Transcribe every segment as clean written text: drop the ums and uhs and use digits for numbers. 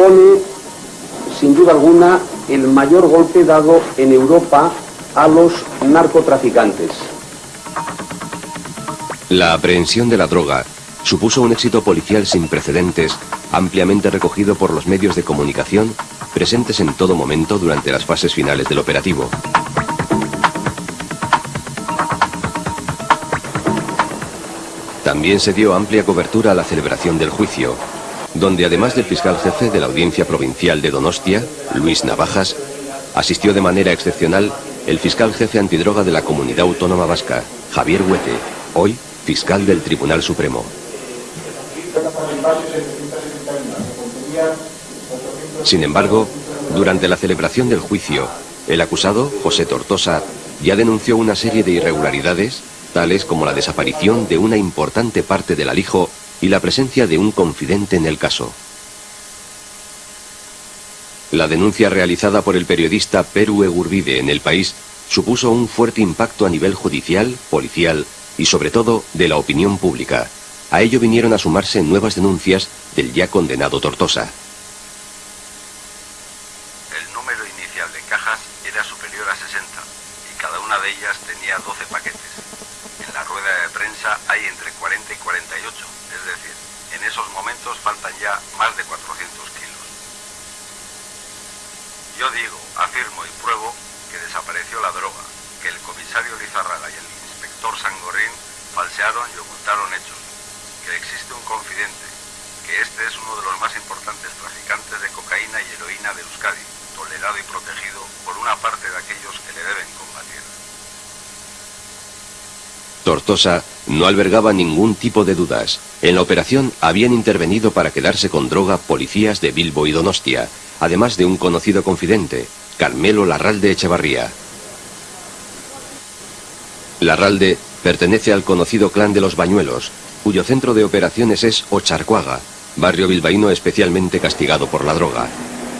supone, sin duda alguna, el mayor golpe dado en Europa a los narcotraficantes. La aprehensión de la droga supuso un éxito policial sin precedentes, ampliamente recogido por los medios de comunicación, presentes en todo momento durante las fases finales del operativo. También se dio amplia cobertura a la celebración del juicio, donde además del fiscal jefe de la Audiencia Provincial de Donostia, Luis Navajas, asistió de manera excepcional el fiscal jefe antidroga de la Comunidad Autónoma Vasca, Javier Huete, hoy fiscal del Tribunal Supremo. Sin embargo, durante la celebración del juicio, el acusado, José Tortosa, ya denunció una serie de irregularidades, tales como la desaparición de una importante parte del alijo y la presencia de un confidente en el caso. La denuncia realizada por el periodista Peru Egurbide en El País supuso un fuerte impacto a nivel judicial, policial y sobre todo de la opinión pública. A ello vinieron a sumarse nuevas denuncias del ya condenado Tortosa. El número inicial de cajas era superior a 60 y cada una de ellas tenía 12 paquetes. En la rueda de prensa hay entre 40 y 48, es decir, en esos momentos faltan ya más de 400 kilos. Yo digo, afirmo y pruebo que desapareció la droga, que el comisario Lizárraga y el inspector Sangorín falsearon y ocultaron hechos, que existe un confidente, que este es uno de los más importantes traficantes de cocaína y heroína de Euskadi, tolerado y protegido por una parte de aquellos que le deben combatir. Tortosa no albergaba ningún tipo de dudas. En la operación habían intervenido para quedarse con droga policías de Bilbo y Donostia, además de un conocido confidente, Carmelo Larralde Echevarría. Larralde pertenece al conocido clan de los Bañuelos, cuyo centro de operaciones es Ocharcoaga, barrio bilbaíno especialmente castigado por la droga.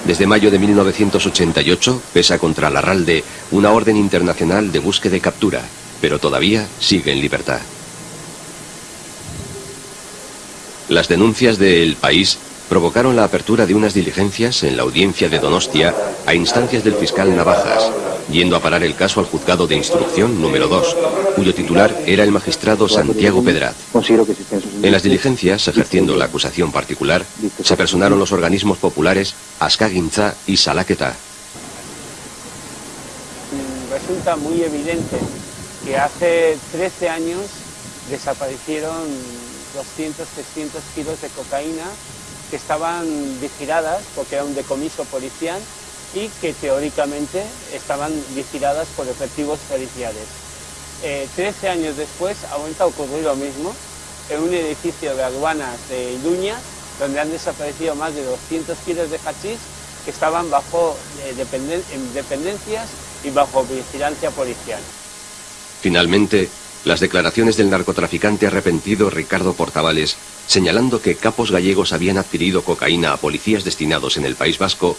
Desde mayo de 1988 pesa contra Larralde una orden internacional de búsqueda y captura, pero todavía sigue en libertad. Las denuncias de El País provocaron la apertura de unas diligencias en la audiencia de Donostia a instancias del fiscal Navajas, yendo a parar el caso al juzgado de instrucción número 2, cuyo titular era el magistrado Santiago Pedraz. En las diligencias, ejerciendo la acusación particular, se personaron los organismos populares Askagintza y Salaketa. Resulta muy evidente que hace 13 años desaparecieron 200-300 kilos de cocaína que estaban vigiladas porque era un decomiso policial y que teóricamente estaban vigiladas por efectivos policiales. 13 años después ha vuelto a ocurrir lo mismo en un edificio de aduanas de Iruña, donde han desaparecido más de 200 kilos de hachís que estaban bajo dependencias y bajo vigilancia policial. Finalmente, las declaraciones del narcotraficante arrepentido Ricardo Portavales, señalando que capos gallegos habían adquirido cocaína a policías destinados en el País Vasco,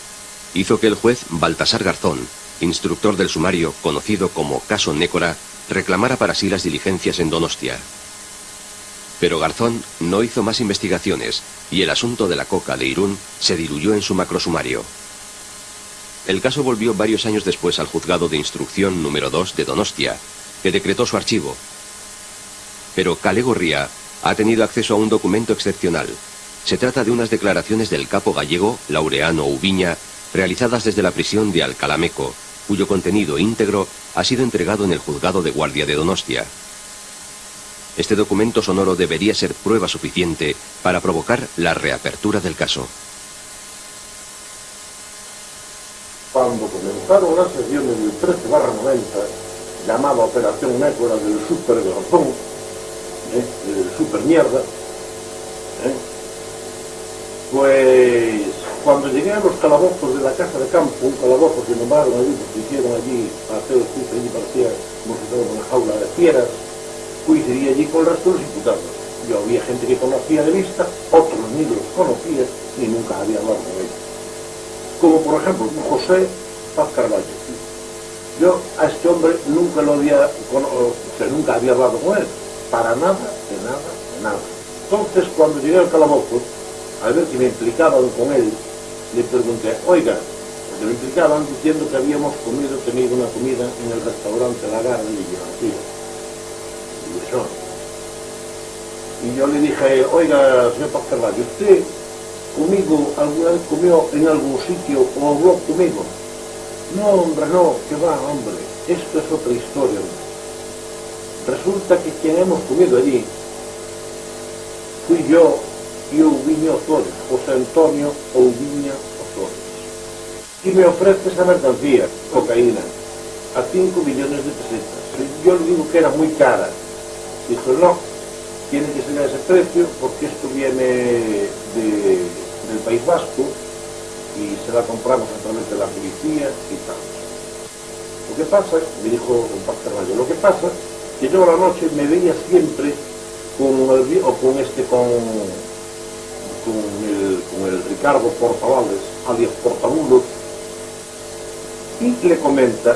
hizo que el juez Baltasar Garzón, instructor del sumario conocido como Caso Nécora, reclamara para sí las diligencias en Donostia. Pero Garzón no hizo más investigaciones y el asunto de la coca de Irún se diluyó en su macrosumario. El caso volvió varios años después al juzgado de instrucción número 2 de Donostia, que decretó su archivo. Pero Kale Gorria ha tenido acceso a un documento excepcional. Se trata de unas declaraciones del capo gallego Laureano Ubiña, realizadas desde la prisión de Alcalameco, cuyo contenido íntegro ha sido entregado en el juzgado de guardia de Donostia. Este documento sonoro debería ser prueba suficiente para provocar la reapertura del caso. Cuando comenzaron las sesiones del 13/90, llamada Operación Nécora del Super Garzón, del Super Mierda, pues cuando llegué a los calabozos de la casa de campo, un calabozo que nombraron allí, porque hicieron allí, para hacer los juicios, allí parecía como si fuera una jaula de fieras, coincidí allí con el resto de los imputados. Yo había gente que conocía de vista, otros ni los conocía, ni nunca había hablado con ellos. Como por ejemplo José Paz Carballo. Yo a este hombre nunca lo había, nunca había hablado con él, para nada, de nada, de nada. Entonces cuando llegué al calabozo, al ver que me implicaban con él, le pregunté, oiga, porque me explicaban diciendo que habíamos tenido una comida en el restaurante La Garra de Villagarcía. Y yo le dije, oiga, señor Pascarvallo, ¿usted conmigo alguna vez comió en algún sitio o habló conmigo? No, hombre, no, que va, hombre, esto es otra historia. Resulta que quien hemos comido allí fui yo y Ouviña Ozores, José Antonio Ouviña Ozores. Y me ofrece esa mercancía, cocaína, a 5 millones de pesetas. Yo le digo que era muy cara. Dijo, no, tiene que ser a ese precio porque esto viene del País Vasco y se la compramos a través de la policía y tal. Lo que pasa, me dijo don Pascarvallo, lo que pasa que yo a la noche me veía siempre con el Ricardo Portavales, alias Portabulos, y le comenta,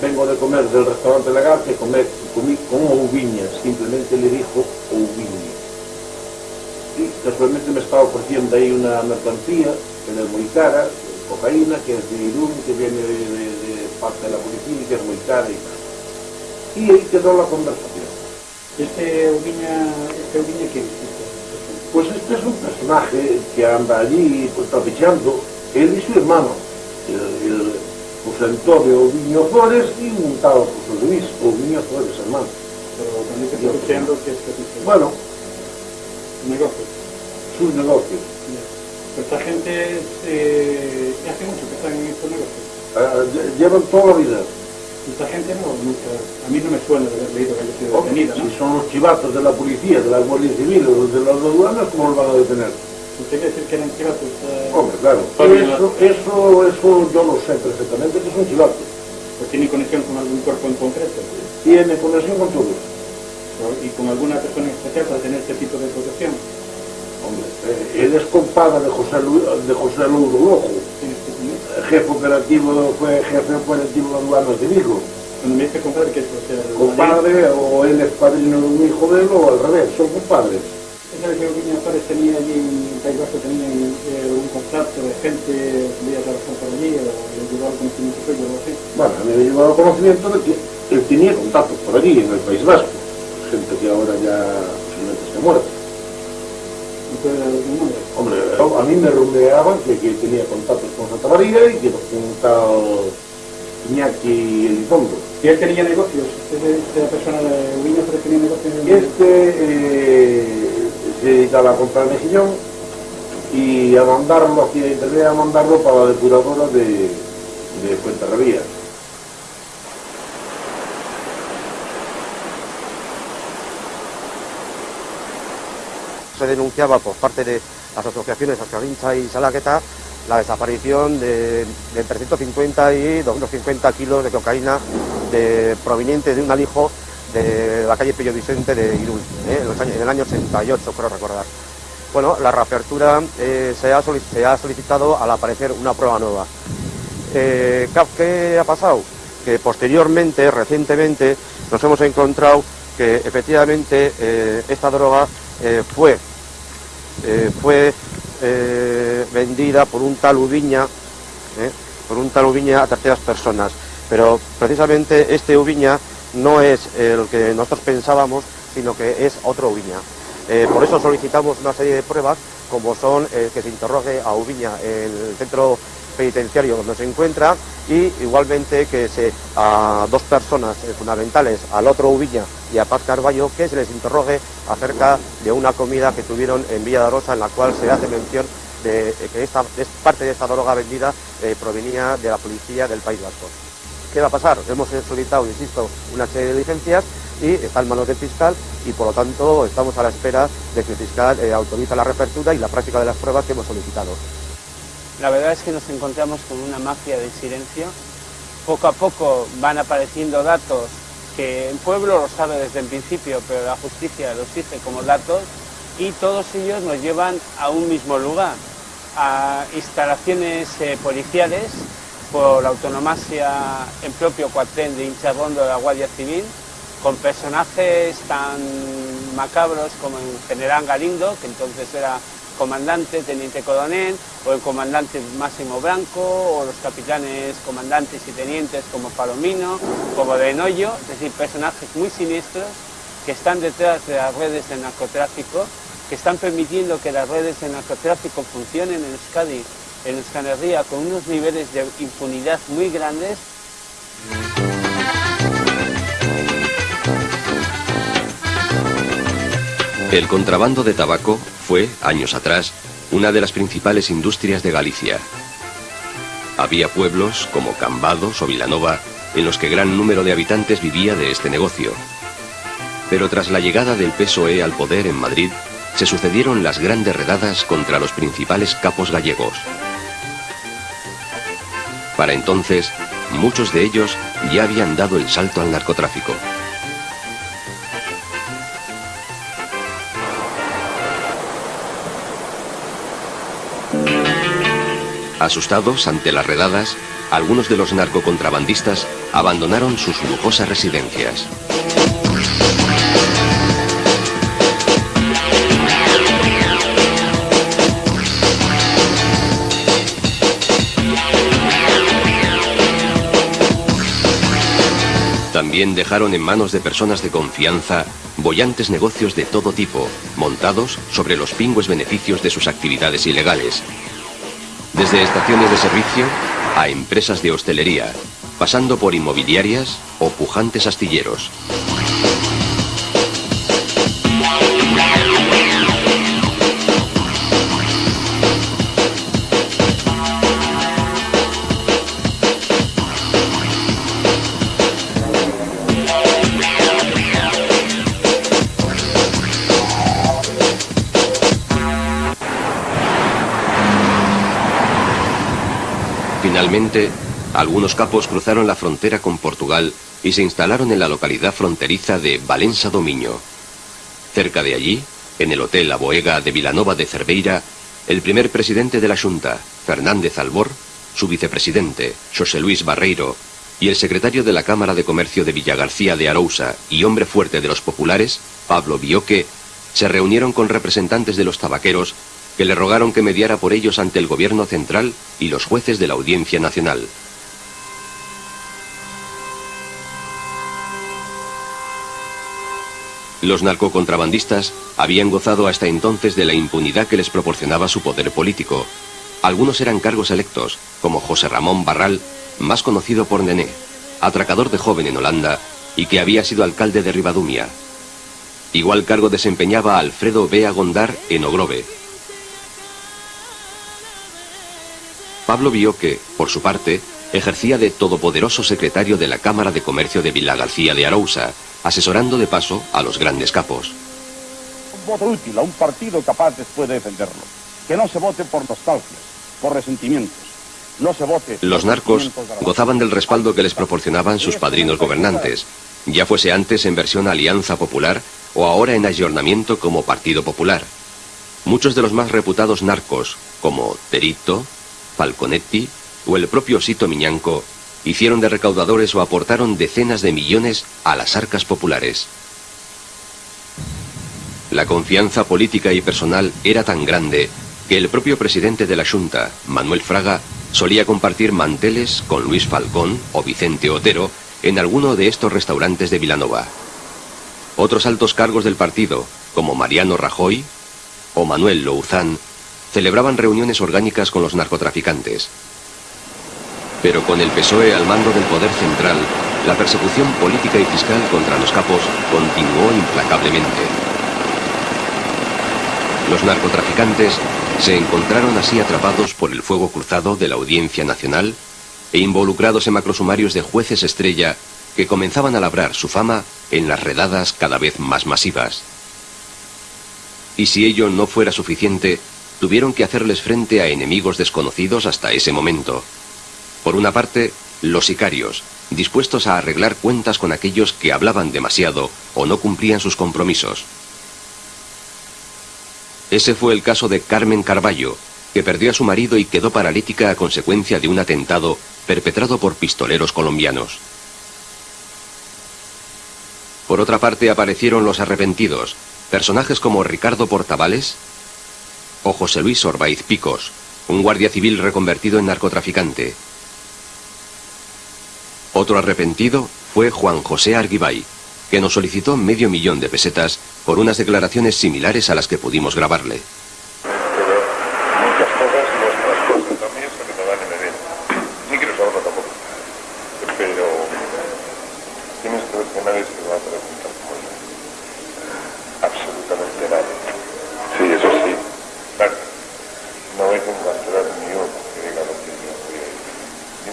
vengo de comer del restaurante Legal, que comí con Ouviña, simplemente le dijo Ouviña. Y casualmente me estaba ofreciendo ahí una mercancía, que no es muy cara, cocaína, que es de Irún, que viene de parte de la policía y que es muy cara y tal. Y ahí quedó la conversación. ¿Este Ouviña qué es? Pues este es un personaje que anda allí pues, trapicheando, él y su hermano, el José Antonio Ouviña Ozores y un tal José Luis Ouviña Ozores, hermano. Pero también se está trapicheando que es trapicheando. Bueno, negocios. sus negocios. Esta gente hace mucho que están en estos negocios. Llevan toda la vida. Esta gente nunca, a mí no me suena de haber leído que haya sido detenida, ¿no? Si son los chivatos de la policía, de la Guardia Civil o de las aduanas, ¿cómo los van a detener? ¿Usted quiere decir que eran chivatos? Hombre, claro. Eso yo lo sé perfectamente que son chivatos. ¿O tiene conexión con algún cuerpo en concreto? Tiene conexión con todos. ¿Y con alguna persona en especial para tener este tipo de protección? Hombre, él es compadre de José Luis Rojo. Jefe operativo, fue jefe operativo de aduanas de Vigo. Cuando me dice compadre, ¿qué es? O sea, compadre, o él es padrino de un hijo de él, o al revés, son compadres. ¿Sabe que Ouviña Ozores tenía allí en País Vasco, tenía un contacto de gente que iba a trabajar por allí, o le llevaba al conocimiento suyo o algo así? Bueno, a mí me llevaba al conocimiento de que él tenía contactos por allí, en el País Vasco. Gente que ahora ya posiblemente se ha muerto. ¿No puede dar algún nombre? Hombre, a mí me rumoreaban que tenía contactos con Santa María y que con un tal Iñaki Elizondo. ¿Y él tenía negocios? ¿Esta persona de Ouviña Ozores tenía negocios? Se dedicaba a comprar mejillón y a mandarlo, hacía internet a mandarlo para la depuradora de Fuenterrabía. Se denunciaba por parte de las asociaciones Ascarincha y Salaqueta la desaparición de entre 150 y 250 kilos de cocaína proveniente de un alijo de la calle Pello Vicente de Irún, en el año 88, creo recordar. Bueno, la reapertura se ha solicitado al aparecer una prueba nueva. ¿Qué ha pasado? Que posteriormente, recientemente, nos hemos encontrado que efectivamente esta droga fue vendida por un tal Ouviña, a terceras personas. Pero precisamente este Ouviña no es el que nosotros pensábamos, sino que es otro Ouviña. Por eso solicitamos una serie de pruebas, como son que se interrogue a Ouviña en el centro penitenciario donde se encuentra, y igualmente que a dos personas fundamentales, al otro Ouviña y a Paz Carballo, que se les interrogue acerca de una comida que tuvieron en Villa de Arosa, en la cual se hace mención de que parte de esta droga vendida provenía de la policía del País Vasco. ¿Qué va a pasar? Hemos solicitado, insisto, una serie de diligencias y está en manos del fiscal, y por lo tanto estamos a la espera de que el fiscal autorice la reapertura y la práctica de las pruebas que hemos solicitado. La verdad es que nos encontramos con una mafia del silencio. Poco a poco van apareciendo datos que el pueblo lo sabe desde el principio, pero la justicia los exige como datos, y todos ellos nos llevan a un mismo lugar, a instalaciones policiales por la autonomasia en propio cuartel de Hinchabondo de la Guardia Civil, con personajes tan macabros como el general Galindo, que entonces era comandante, teniente coronel, o el comandante Máximo Branco, o los capitanes, comandantes y tenientes como Palomino, como de Noyo, es decir, personajes muy siniestros que están detrás de las redes de narcotráfico, que están permitiendo que las redes de narcotráfico funcionen en Euskadi, en Euskal Herria, con unos niveles de impunidad muy grandes. El contrabando de tabaco fue, años atrás, una de las principales industrias de Galicia. Había pueblos, como Cambados o Vilanova, en los que gran número de habitantes vivía de este negocio. Pero tras la llegada del PSOE al poder en Madrid, se sucedieron las grandes redadas contra los principales capos gallegos. Para entonces, muchos de ellos ya habían dado el salto al narcotráfico. Asustados ante las redadas, algunos de los narcocontrabandistas abandonaron sus lujosas residencias. También dejaron en manos de personas de confianza bollantes negocios de todo tipo, montados sobre los pingües beneficios de sus actividades ilegales. Desde estaciones de servicio a empresas de hostelería, pasando por inmobiliarias o pujantes astilleros. Finalmente, algunos capos cruzaron la frontera con Portugal y se instalaron en la localidad fronteriza de Valença do Miño. Cerca de allí, en el Hotel La Boega de Vilanova de Cerveira, el primer presidente de la Xunta, Fernández Albor, su vicepresidente, Xosé Luis Barreiro, y el secretario de la Cámara de Comercio de Villagarcía de Arousa y hombre fuerte de los populares, Pablo Bioque, se reunieron con representantes de los tabaqueros que le rogaron que mediara por ellos ante el gobierno central y los jueces de la Audiencia Nacional. Los narcocontrabandistas habían gozado hasta entonces de la impunidad que les proporcionaba su poder político. Algunos eran cargos electos, como José Ramón Barral, más conocido por Nené, atracador de joven en Holanda y que había sido alcalde de Ribadumia. Igual cargo desempeñaba Alfredo Bea Gondar en Ogrove. Pablo Bioque, por su parte, ejercía de todopoderoso secretario de la Cámara de Comercio de Villagarcía de Arousa, asesorando de paso a los grandes capos. Un voto útil a un partido capaz después de defenderlo. Que no se vote por nostalgias, por resentimientos. No se vote... Los narcos gozaban del respaldo que les proporcionaban sus padrinos gobernantes, ya fuese antes en versión Alianza Popular o ahora en ayornamiento como Partido Popular. Muchos de los más reputados narcos, como Terito, Falconetti o el propio Sito Miñanco, hicieron de recaudadores o aportaron decenas de millones a las arcas populares. La confianza política y personal era tan grande que el propio presidente de la Xunta, Manuel Fraga, solía compartir manteles con Luis Falcón o Vicente Otero en alguno de estos restaurantes de Vilanova. Otros altos cargos del partido, como Mariano Rajoy o Manuel Louzán, celebraban reuniones orgánicas con los narcotraficantes. Pero con el PSOE al mando del poder central, la persecución política y fiscal contra los capos continuó implacablemente. Los narcotraficantes se encontraron así atrapados por el fuego cruzado de la Audiencia Nacional e involucrados en macrosumarios de jueces estrella que comenzaban a labrar su fama en las redadas cada vez más masivas. Y si ello no fuera suficiente, tuvieron que hacerles frente a enemigos desconocidos hasta ese momento. Por una parte, los sicarios, dispuestos a arreglar cuentas con aquellos que hablaban demasiado o no cumplían sus compromisos. Ese fue el caso de Carmen Carballo, que perdió a su marido y quedó paralítica a consecuencia de un atentado perpetrado por pistoleros colombianos. Por otra parte, aparecieron los arrepentidos, personajes como Ricardo Portavales, o José Luis Orbaiz Picos, un guardia civil reconvertido en narcotraficante. Otro arrepentido fue Juan José Arguibay, que nos solicitó $500,000 de pesetas por unas declaraciones similares a las que pudimos grabarle. Muchas cosas, nuestras cosas también, eso que me van y me vienen. Ni quiero saberlo tampoco. Pero tienes que ver que nadie se va a preguntar como yo. Absolutamente nadie. Sí, eso sí. Claro. No hay que encontrar ni uno que diga lo que yo voy a decir. ¿Sí?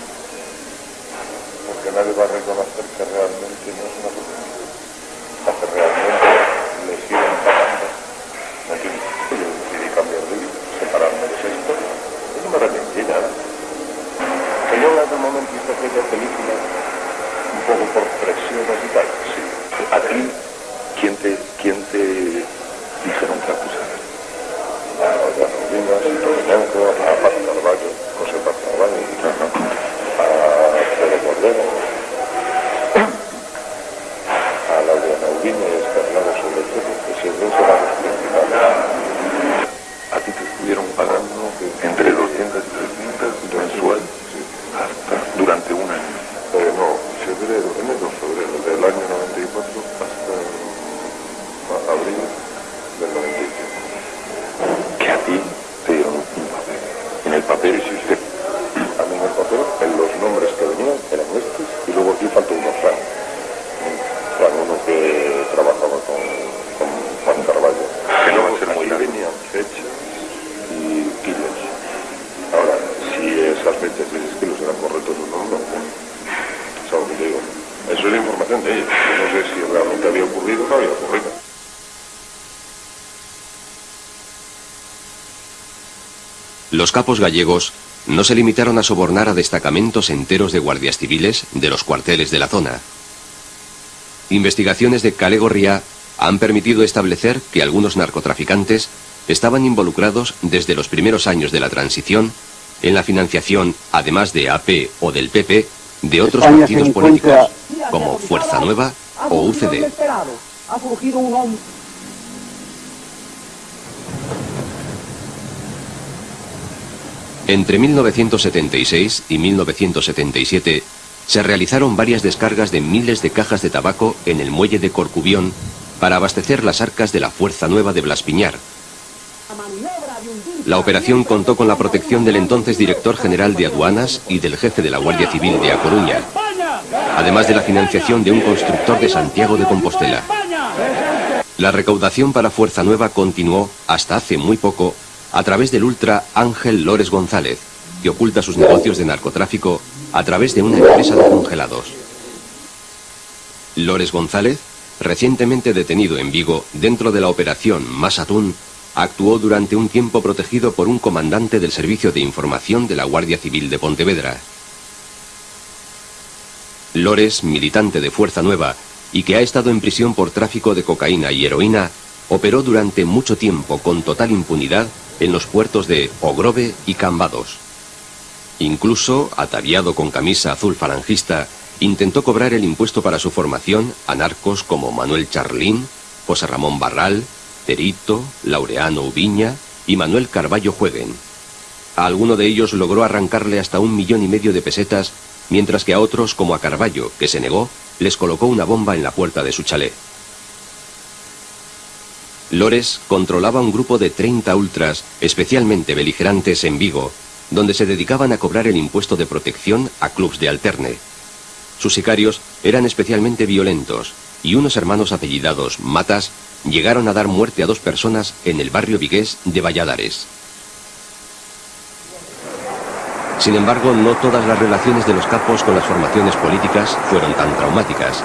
Porque nadie va a reconocer que realmente no es una cosa. Que realmente le siguen pagando. No tiene. Yo decidí cambiar de vida, separarme de esto. Yo no me arrepentí nada. Que yo en aquel momento hice aquella película un poco por presiones y tal. Sí. ¿A ti quién te dijeron que acusaran? A las Rubinas, Tomiñanco, a Paz Carballo, José Paz Carballo, a Pedro Cordero, a Laureano Ubiña y Escarlado sobre todo, que se ven será los principales. ¿A ti te estuvieron pagando entre 200 y 300 mensual hasta durante un año? No, enero-febrero del año 94 hasta abril del 95. Que a ti te dieron un papel. En el papel existe. A mí en el papel, en los nombres que venían eran estos, y luego aquí falta uno Fran. Fran, uno que trabajaba con Juan Carballo. Que no va a ser muy largo. Venían fechas y kilos. Ahora, si esas fechas dices que los eran correctos o no, no. ¿Sabes lo que te digo? Eso es información de ellos. Yo no sé si realmente había ocurrido o no había ocurrido. Los capos gallegos no se limitaron a sobornar a destacamentos enteros de guardias civiles de los cuarteles de la zona. Investigaciones de Kale Gorria han permitido establecer que algunos narcotraficantes estaban involucrados desde los primeros años de la transición en la financiación, además de AP o del PP, de otros partidos políticos, como Fuerza Nueva o UCD. Ha surgido un hombre. Entre 1976 y 1977 se realizaron varias descargas de miles de cajas de tabaco en el muelle de Corcubión para abastecer las arcas de la Fuerza Nueva de Blas Piñar. La operación contó con la protección del entonces director general de aduanas y del jefe de la Guardia Civil de A Coruña, además de la financiación de un constructor de Santiago de Compostela. La recaudación para Fuerza Nueva continuó hasta hace muy poco a través del ultra Ángel Lores González, que oculta sus negocios de narcotráfico a través de una empresa de congelados. Lores González, recientemente detenido en Vigo dentro de la operación Masatún, actuó durante un tiempo protegido por un comandante del Servicio de Información de la Guardia Civil de Pontevedra. Lores, militante de Fuerza Nueva y que ha estado en prisión por tráfico de cocaína y heroína, operó durante mucho tiempo con total impunidad en los puertos de Ogrove y Cambados. Incluso, ataviado con camisa azul falangista, intentó cobrar el impuesto para su formación a narcos como Manuel Charlín, José Ramón Barral, Terito, Laureano Ubiña y Manuel Carballo Jueguen. A alguno de ellos logró arrancarle hasta 1,5 millones de pesetas, mientras que a otros, como a Carballo, que se negó, les colocó una bomba en la puerta de su chalet. Lores controlaba un grupo de 30 ultras, especialmente beligerantes en Vigo, donde se dedicaban a cobrar el impuesto de protección a clubs de alterne. Sus sicarios eran especialmente violentos, y unos hermanos apellidados Matas llegaron a dar muerte a 2 personas en el barrio vigués de Valladares. Sin embargo, no todas las relaciones de los capos con las formaciones políticas fueron tan traumáticas.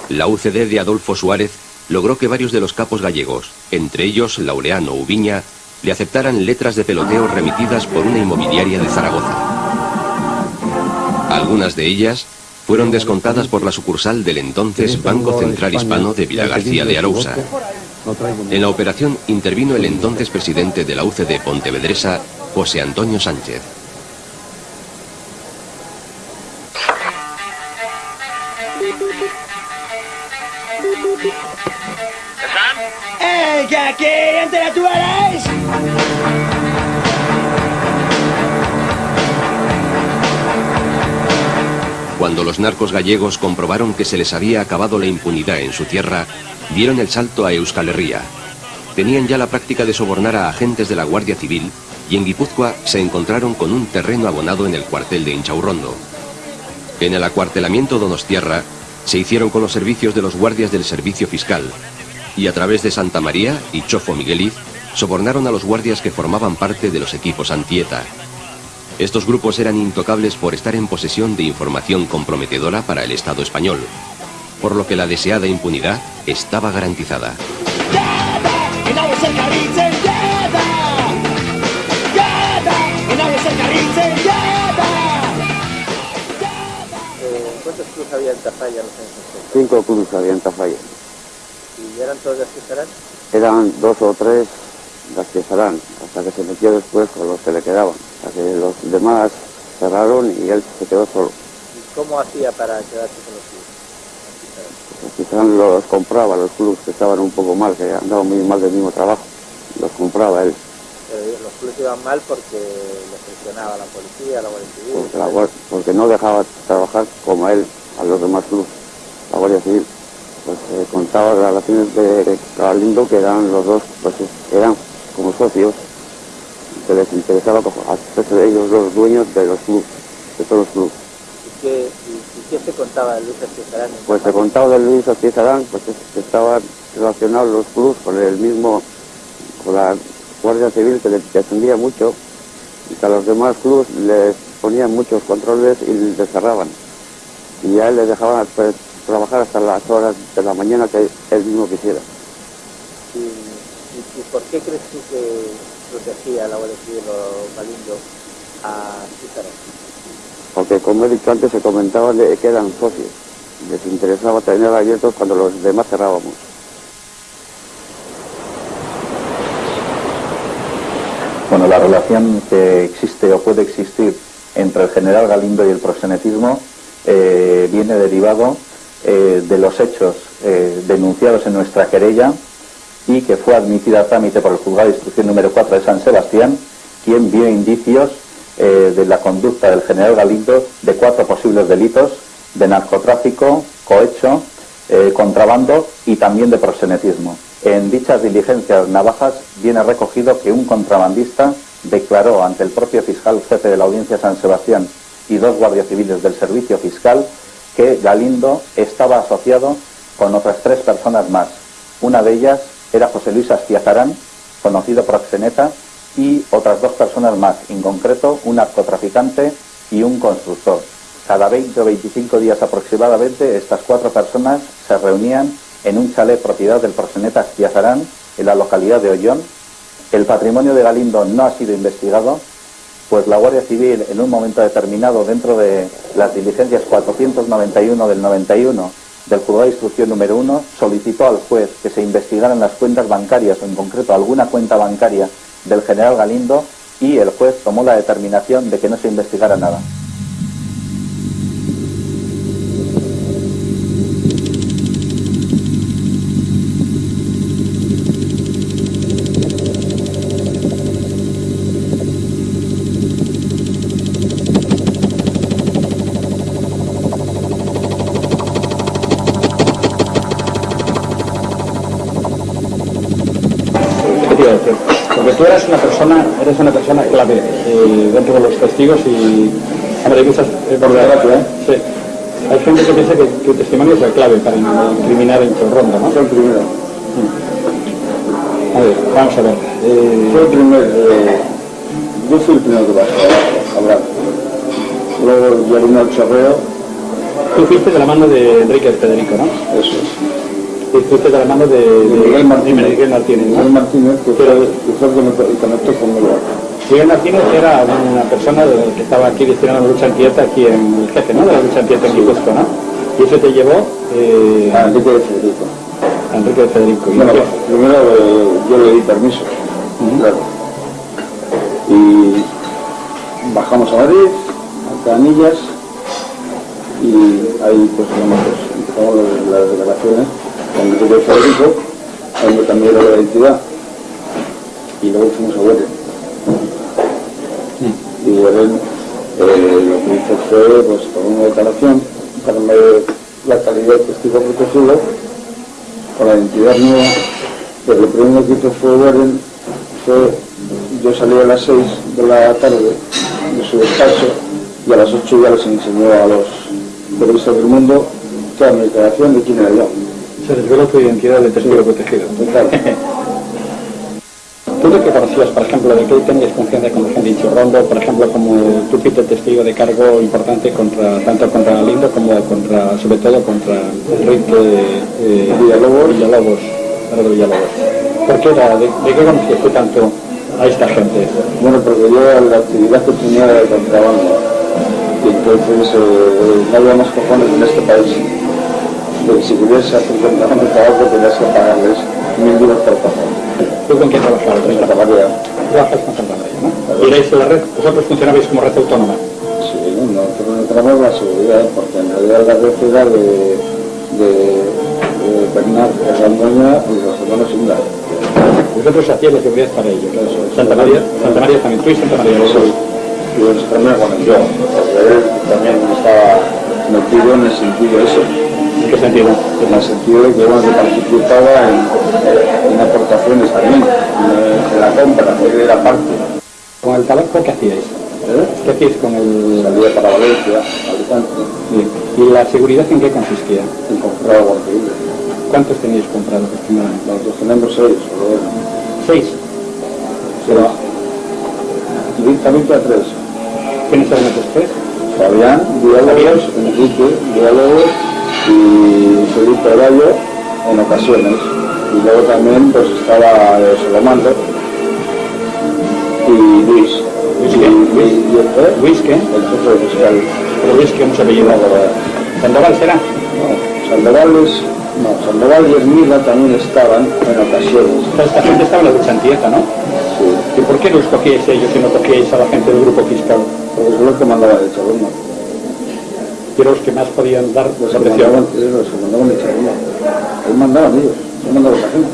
La UCD de Adolfo Suárez logró que varios de los capos gallegos, entre ellos Laureano Ubiña, le aceptaran letras de peloteo remitidas por una inmobiliaria de Zaragoza. Algunas de ellas fueron descontadas por la sucursal del entonces Banco Central Hispano de Vilagarcía de Arousa. En la operación intervino el entonces presidente de la UCD pontevedresa, José Antonio Sánchez. que aquí interactuaréis. Cuando los narcos gallegos comprobaron que se les había acabado la impunidad en su tierra, dieron el salto a Euskal Herria. Tenían ya la práctica de sobornar a agentes de la Guardia Civil y en Guipúzcoa se encontraron con un terreno abonado en el cuartel de Inchaurrondo. En el acuartelamiento donostiarra se hicieron con los servicios de los guardias del servicio fiscal y a través de Santa María y Chofo Migueliz sobornaron a los guardias que formaban parte de los equipos anti-ETA. Estos grupos eran intocables por estar en posesión de información comprometedora para el Estado español, por lo que la deseada impunidad estaba garantizada. ¿Cuántos clubes había en Tafalla en los años 60? 5 clubes había en Tafalla. ¿Y eran todos de Azizarán? Eran 2 o 3 de Azizarán, hasta que se metió después con los que le quedaban. Hasta que los demás cerraron y él se quedó solo. ¿Y cómo hacía para quedarse con los clubes? Azizarán los compraba, los clubes que estaban un poco mal, que andaban muy mal del mismo trabajo. Los compraba él. Pero los clubes iban mal porque les presionaba la policía, la Guardia Civil. Porque no dejaba trabajar como a él, a los demás clubes, la Guardia Civil. Pues contaba relaciones de Galindo, que eran los dos, pues eran como socios, que les interesaba hacerse de ellos los dueños de los clubes, de todos los clubes. ¿Y qué se contaba de Luis Azizarán? Pues se contaba de Luis Azizarán, pues que estaban relacionados los clubes con el mismo, con la Guardia Civil, que les defendía mucho, y que a los demás clubes les ponían muchos controles y les cerraban. Y a él le dejaban trabajar hasta las horas de la mañana que él mismo quisiera. ¿Y por qué crees tú que protegía la Guardia Civil o Galindo a Azizarán? Porque, como he dicho antes, se comentaba de que eran socios. Les interesaba tener abiertos cuando los demás cerrábamos. Bueno, la relación que existe o puede existir entre el general Galindo y el proxenetismo viene derivado de los hechos denunciados en nuestra querella y que fue admitida a trámite por el Juzgado de Instrucción número 4 de San Sebastián, quien vio indicios de la conducta del general Galindo de 4 posibles delitos de narcotráfico, cohecho, contrabando y también de proxenetismo. En dichas diligencias navajas viene recogido que un contrabandista declaró ante el propio fiscal jefe de la Audiencia de San Sebastián y 2 guardias civiles del servicio fiscal que Galindo estaba asociado con otras 3 personas más. Una de ellas era José Luis Azizarán, conocido proxeneta, y otras 2 personas más, en concreto un narcotraficante y un constructor. Cada 20 o 25 días aproximadamente estas 4 personas se reunían en un chalet propiedad del proxeneta Azizarán en la localidad de Ollón. El patrimonio de Galindo no ha sido investigado, pues la Guardia Civil en un momento determinado, dentro de las diligencias 491 del 91 del Juzgado de Instrucción número 1, solicitó al juez que se investigaran las cuentas bancarias, o en concreto alguna cuenta bancaria del general Galindo, y el juez tomó la determinación de que no se investigara nada. Porque tú eres una persona clave dentro de los testigos y hombre, hay muchas por desgracia, sí. Hay gente que piensa que tu testimonio es la clave para incriminar en Inchaurrondo, ¿no? Soy el primero. A ver, vamos a ver. Soy el primero. Yo fui el primero que pasó a hablar. Luego ya vino el chorreo. Tú fuiste de la mano de Enrique Federico, ¿no? Eso es. Y fuiste de la mano de Miguel Martínez. Miguel Martínez, ¿no? Miguel Martínez, que fue el que conectó conmigo. Miguel Martínez era una persona que estaba aquí gestionando la lucha antieta, aquí en el jefe, ¿no? De la lucha antieta en Guipúzcoa, ¿no? Y eso te llevó a Enrique de Federico. A Enrique de Federico. Bueno, primero yo le di permiso, claro. Y bajamos a Madrid, a Canillas, y ahí pues empezamos las declaraciones con Enrique de Federico, ahí me cambiaron la identidad y luego fuimos a Hueren. Y Hueren lo que hizo fue, pues, con una declaración para la calidad de testigo protegido con la identidad nueva, pero lo primero que hizo fue Hueren, yo salí a las 6 de la tarde de su despacho y a las 8 ya les enseñó a los periodistas del mundo toda mi declaración de quién era yo. Se desveló tu identidad de testigo protegido. Claro. ¿Tú de qué conocías, por ejemplo, de qué tenías confianza con la gente de Inchorrondo, por ejemplo, como tú fuiste testigo de cargo importante tanto contra Galindo como sobre todo contra Enrique Villalobos? ¿Por qué era? ¿De qué conocías tú tanto a esta gente? Bueno, porque yo la actividad que tenía era de contrabando y entonces no había más cojones en este país. Si querías hacer contrabando de trabajo tenías que pagarles 1000 duros por cajón. ¿Tú con quién trabajabas? En Santa María. Trabajas con Santa María, ¿no? ¿Y erais la red? ¿Vosotros funcionabais como red autónoma? Sí, nosotros entramos la seguridad, porque en realidad la red era de Bernard Randoña y los hermanos Inga. Vosotros hacíais la seguridad para ellos. Santa María también, tú y Santa María. Y también, bueno, yo, porque él también estaba metido en el sentido ese. ¿En qué sentido? En el sentido de que participaba en aportaciones también, en la compra, él era parte. ¿Con el tabaco qué hacíais? ¿Qué hacíais con el...? Salía para Valencia, Alicante. Bien. ¿Y la seguridad en qué consistía? En comprar guarderías. ¿Cuántos teníais comprados aproximadamente? Nosotros tenemos 6, solo él. 6. Pero directamente a 3. ¿Quiénes eran esos 3? Fabián, Diálogos, Enrique, Diálogos y Felipe Gallo en ocasiones. Y luego también pues estaba Solomando y Luis. ¿Luis qué? ¿Luis qué? El jefe de fiscal. ¿Pero Luis qué hemos apellido? ¿Sandoval será? No, Sandoval y Esmila también estaban en ocasiones. Esta gente estaba en la lucha antieta, ¿no? Sí. ¿Y por qué los cogíais ellos y no cogíais a la gente del grupo fiscal? Porque son los que mandaban el Chalón. Quiero los que más podían dar los que mandaban el Chalón. Él mandaban ellos, no mandaban la gente.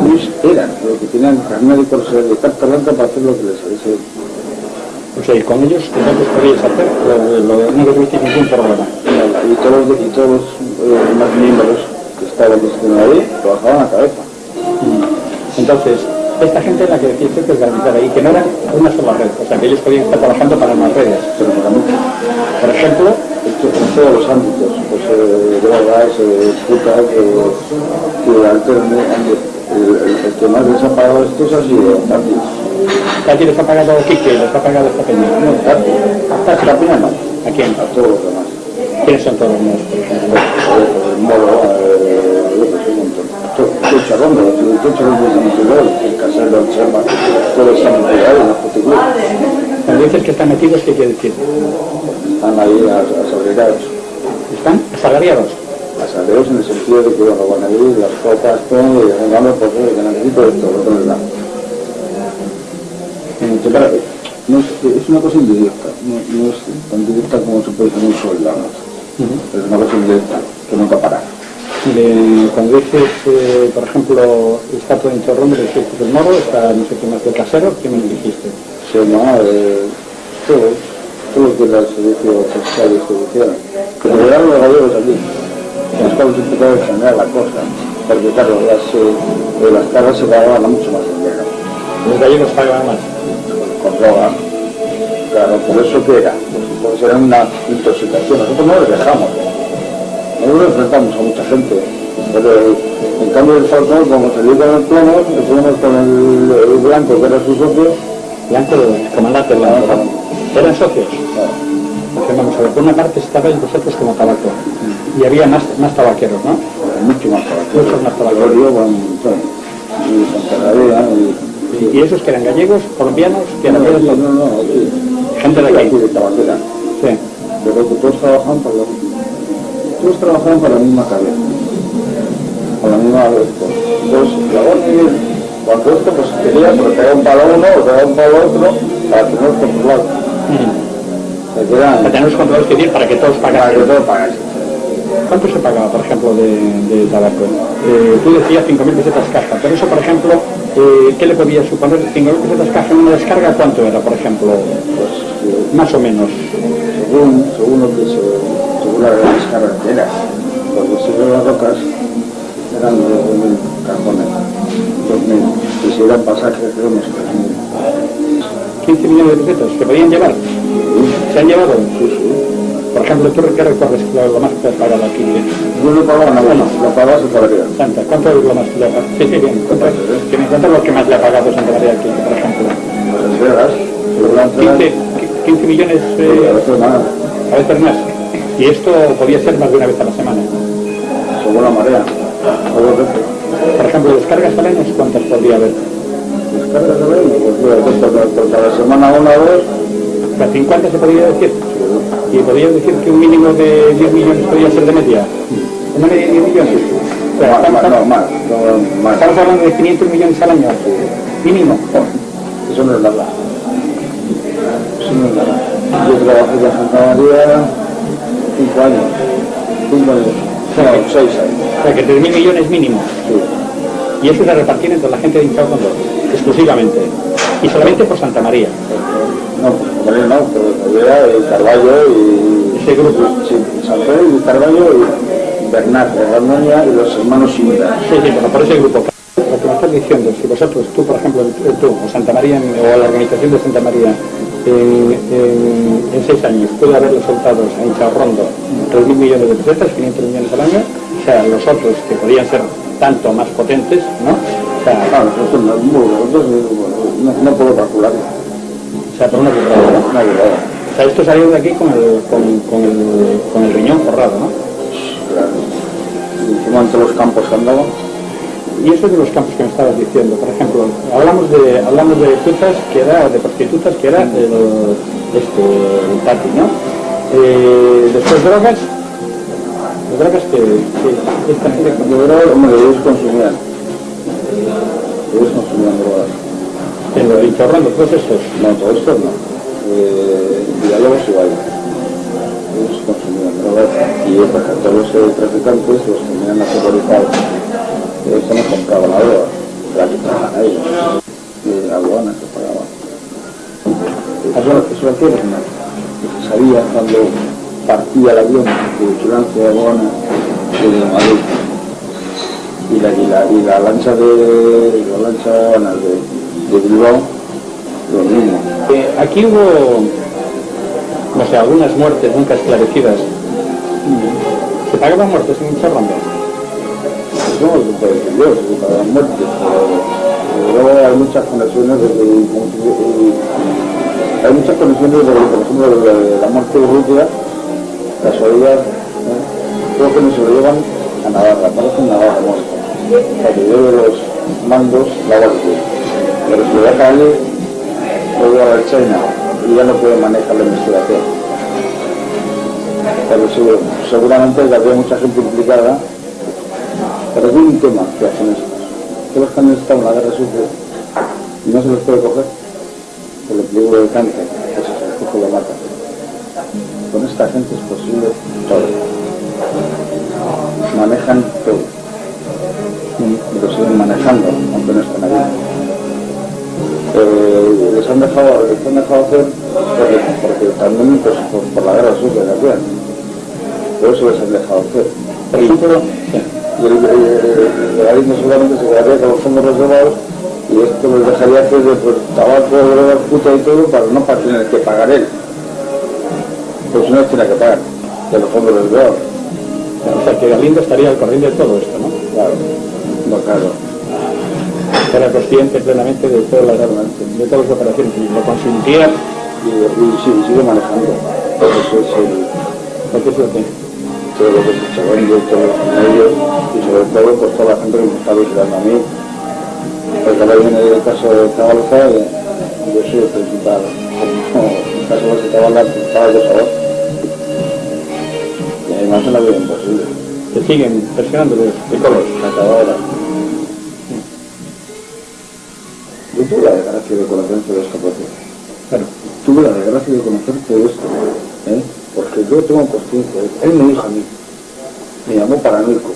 Ellos eran los que tenían carnet de carta blanca para hacer lo que les saliese. O sea, y con ellos vosotros podíais hacer, no tuvisteis ningún problema. Y todos los demás miembros que estaban ahí trabajaban a cabeza. Entonces, esta gente es la que decís que es garantizada y que no era una sola red, o sea, que ellos podían estar trabajando para más redes. Pero para mucho. Por ejemplo, en todos los ámbitos, pues drogas, puta, que antes el que más les ha pagado estos ha sido Tati. ¿Tati les ha pagado Quique? ¿Les ha pagado esta peña? No, Tati. Esta peña no. ¿A quién? A todos los demás. ¿Quiénes son todos los demás, por ejemplo? El Moro, un montón. El Charrón, el Casero, el Chema, todos están metidos en la fotitud. Cuando dices que están metidos, ¿qué quiere decir? Están ahí asalariados. ¿Están asalariados? Asalariados en el sentido de que van a ir las copas, todo, y vengamos por eso, que necesito esto, lo que les da. No es una cosa indirecta, no es tan directa como se puede decir un soldado. Es una cosa indirecta, que nunca para. Cuando dices, por ejemplo, está todo en Chorrón, le dijiste el Moro, está no sé qué más del Casero, ¿qué me dijiste? Sí, no, todos los que era el servicio fiscal y distribución. Pero llegaron los gallegos aquí. Estamos intentando generar la cosa, porque claro, las cargas se pagaban mucho más dinero. ¿Los gallegos pagaban más? Con droga. Claro, por eso que era. Pues era una intoxicación. Nosotros no les dejamos. Nosotros enfrentamos a mucha gente. Pero en cambio el Falcón, como salió con el plano, le fuimos con el Blanco, que era su socio. Blanco, el comandante Blanco. ¿Eran socios? Claro. Porque vamos a ver, por una parte estabais vosotros como tabaco. Y había más tabaqueros, ¿no? Mucho más tabaqueros. Muchos más tabaqueros. Y Santa María. ¿Y esos que eran gallegos, colombianos? Que eran no, gente de aquí. De tabaquera. Sí. Pero que todos trabajaban para la misma cabeza. Con la misma vez. Entonces, cuando esto pues quería, pero te da un palo uno o te da un palo otro, para tenerlos controlados. Para tenerlos controlados, quiere decir, para que todos pagasen. Para que todos pagasen. ¿Cuánto se pagaba, por ejemplo, de tabaco? Tú decías 5.000 pesetas caja, pero eso, por ejemplo, ¿qué le podía suponer 5.000 pesetas caja en una descarga? ¿Cuánto era, por ejemplo? Pues, más o menos. Según lo que según la descarga entera, porque si eran las rocas eran 2.000 cajones, 2.000, y si eran pasajes eran unos 3.000. 15 millones de pesetas, ¿se podían llevar? ¿Se han llevado? Sí, sí. Por ejemplo, ¿tú qué recuerdas lo más que has pagado aquí? Yo no pagaba nada, lo pagaba Santa María. Santa, ¿cuánto es lo más que le ha pagado? Sí, bien, que me cuentas lo que más le ha pagado Santa María aquí, por ejemplo. Las Vegas, 15 millones a veces más. Y esto podía ser más de una vez a la semana. Según la marea, o 2 veces. Por ejemplo, descargas al año, ¿cuántas podría haber? Descargas al año, pues cada semana 1 o 2. ¿Para 50 se podría decir? ¿Y podría decir que un mínimo de 10 millones podría ser de media? ¿Una media de 10 millones? Más. Estamos hablando de 500 millones al año. Mínimo. Eso no es nada. Eso no es nada. Yo trabajé en Santa María 5 años. 5 años. No, 6 años. O sea, que 3.000 millones mínimo. Sí. Y eso se repartían entre la gente de Incao exclusivamente. Y solamente por Santa María. No, pues María no, pero María, el Carballo y... Ese grupo. Sí, Santa María, el Carballo y Bernat, Randoña y los hermanos Indra. Sí, bueno, por ese grupo. Lo que me estás diciendo, si vosotros, tú, por ejemplo, tú, o Santa María, o la organización de Santa María, en 6 años puede haberle soltado a Incharrondo 3.000 millones de pesetas, 500 millones al año, o sea, los otros que podían ser tanto más potentes, ¿no? O sea, nosotros no puedo calcularlo. O sea, por una burrada, ¿no? Una burrada. O sea, esto salió de aquí con el riñón forrado, ¿no? Claro. Y encima entre los campos que andaban. Y eso es de los campos que me estabas diciendo. Por ejemplo, hablamos de putas que era, de prostitutas que era el Tati, ¿no? Después drogas. Las drogas que esta gente hombre, ellos consumían. Ellos consumían drogas. En lo Incharrondo, todos estos. No, todos estos no. Diálogos y baile. Ellos consumían drogas y todos los traficantes los tenían aterrorizados. Ellos no compraban la droga, la que pagaban a ellos. Y la aduana se pagaba. Eso hacía los demás. Se sabía cuando partía el avión de vigilancia de aduana de Madrid. Y la lancha de Bilbao, lo mismo. Aquí hubo, no sé, algunas muertes nunca esclarecidas. ¿Se pagaban muertes en Incharrondo? No, se puede decir yo, se pagaban muertes, pero luego hay muchas conexiones desde por ejemplo, de la muerte de Rutia, casualidad, creo que nos lo llevan a Navarra, parece Navarra muerta. Para que lleve los mandos la Guardia. Pero si lo deja allí, luego a la China y ya no puede manejar la investigación. Pero seguramente había mucha gente implicada. Pero hay un tema que hacen estos. Que los que han estado en la guerra sucia y no se los puede coger por el peligro del cáncer, que si se les coge lo mata. Con esta gente es posible todo. Manejan todo. Y lo siguen manejando, aunque no estén ahí. Les han dejado hacer porque también pues, por la guerra sucia que hacían. Por eso les han dejado hacer. Por ejemplo, y el galindo seguramente se quedaría con los fondos reservados y esto les dejaría hacer de tabaco, drogas, puta y todo para tener que pagar él. Pues no tiene que pagar de los fondos reservados. O sea, que Galindo estaría al corriente de todo esto, ¿no? Claro, no, claro. Era consciente plenamente de todas las operaciones y lo consintía y sigue manejando. Eso es todo lo que se echaban de todos los medios y sobre todo pues toda la gente que me está vigilando a mí. Porque ahora viene el caso de Zabalza y yo soy el principal. El caso de Zabalza estaba de sabor. Y además es la vida imposible. Te siguen presionando de colos. Hasta ahora. Yo tuve la desgracia de conocer todo esto, claro. Tuve la desgracia de conocer todo esto, porque yo tengo conciencia, él me dijo a mí, me llamó paranoico,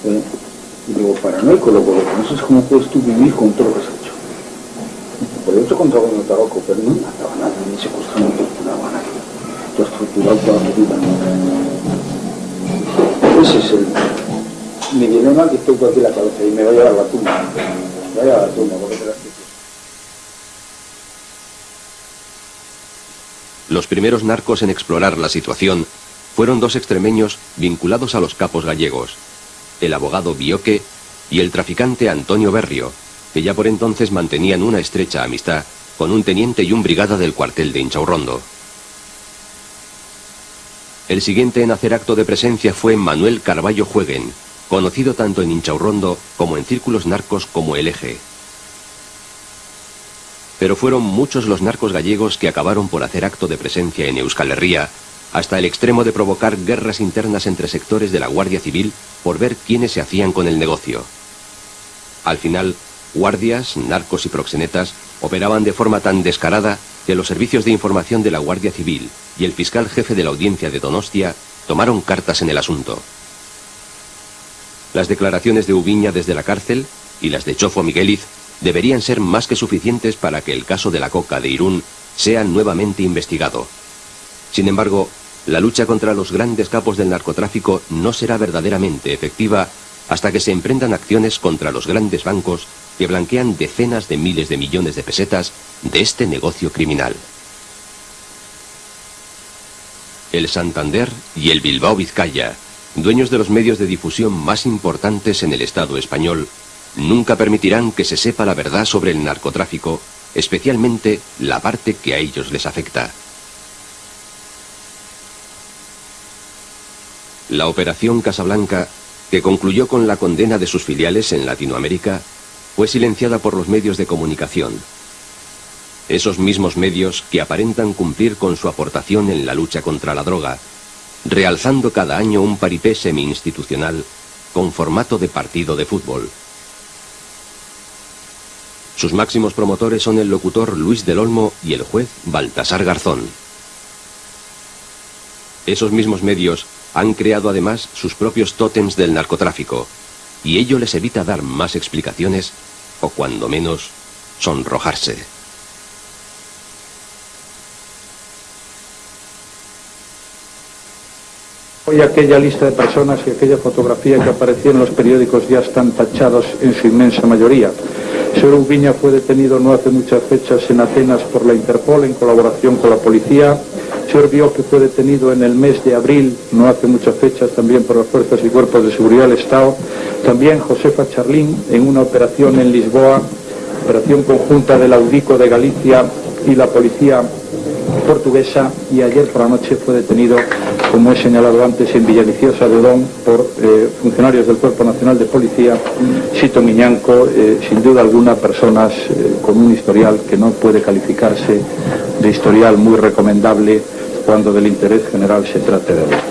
y digo, paranoico, loco, no sé cómo puedes tú vivir con todo lo que has hecho. Por eso encontraba en el taroco, pero no mataba a nadie, ni secuestraba ni torturaba a nadie. Tú has torturado toda mi vida. Ese es mi dilema que estoy por aquí en la cabeza y me va a llevar a la tumba. Me va a llevar a la tumba, porque te la estoy. Los primeros narcos en explorar la situación fueron dos extremeños vinculados a los capos gallegos, el abogado Bioque y el traficante Antonio Berrio, que ya por entonces mantenían una estrecha amistad con un teniente y un brigada del cuartel de Inchaurrondo. El siguiente en hacer acto de presencia fue Manuel Carballo Jueguen, conocido tanto en Inchaurrondo como en círculos narcos como el Eje. Pero fueron muchos los narcos gallegos que acabaron por hacer acto de presencia en Euskal Herria, hasta el extremo de provocar guerras internas entre sectores de la Guardia Civil por ver quiénes se hacían con el negocio. Al final, guardias, narcos y proxenetas operaban de forma tan descarada que los servicios de información de la Guardia Civil y el fiscal jefe de la audiencia de Donostia tomaron cartas en el asunto. Las declaraciones de Ubiña desde la cárcel y las de Chofo Migueliz deberían ser más que suficientes para que el caso de la coca de Irún sea nuevamente investigado. Sin embargo, la lucha contra los grandes capos del narcotráfico no será verdaderamente efectiva hasta que se emprendan acciones contra los grandes bancos que blanquean decenas de miles de millones de pesetas de este negocio criminal. El Santander y el Bilbao Vizcaya, dueños de los medios de difusión más importantes en el Estado español, nunca permitirán que se sepa la verdad sobre el narcotráfico, especialmente la parte que a ellos les afecta. La Operación Casablanca, que concluyó con la condena de sus filiales en Latinoamérica, fue silenciada por los medios de comunicación. Esos mismos medios que aparentan cumplir con su aportación en la lucha contra la droga, realzando cada año un paripé semi-institucional con formato de partido de fútbol. Sus máximos promotores son el locutor Luis del Olmo y el juez Baltasar Garzón. Esos mismos medios han creado además sus propios tótems del narcotráfico, y ello les evita dar más explicaciones, o cuando menos, sonrojarse. Hoy aquella lista de personas y aquella fotografía que apareció en los periódicos ya están tachados en su inmensa mayoría. El señor Ubiña fue detenido no hace muchas fechas en Atenas por la Interpol en colaboración con la policía. El señor Bioque fue detenido en el mes de abril, no hace muchas fechas, también por las fuerzas y cuerpos de seguridad del Estado. También Josefa Charlín en una operación en Lisboa, operación conjunta del Audico de Galicia y la policía portuguesa, y ayer por la noche fue detenido, como he señalado antes, en Villaliciosa de Odón por funcionarios del Cuerpo Nacional de Policía, Sito Miñanco, sin duda alguna personas con un historial que no puede calificarse de historial muy recomendable cuando del interés general se trate de ver.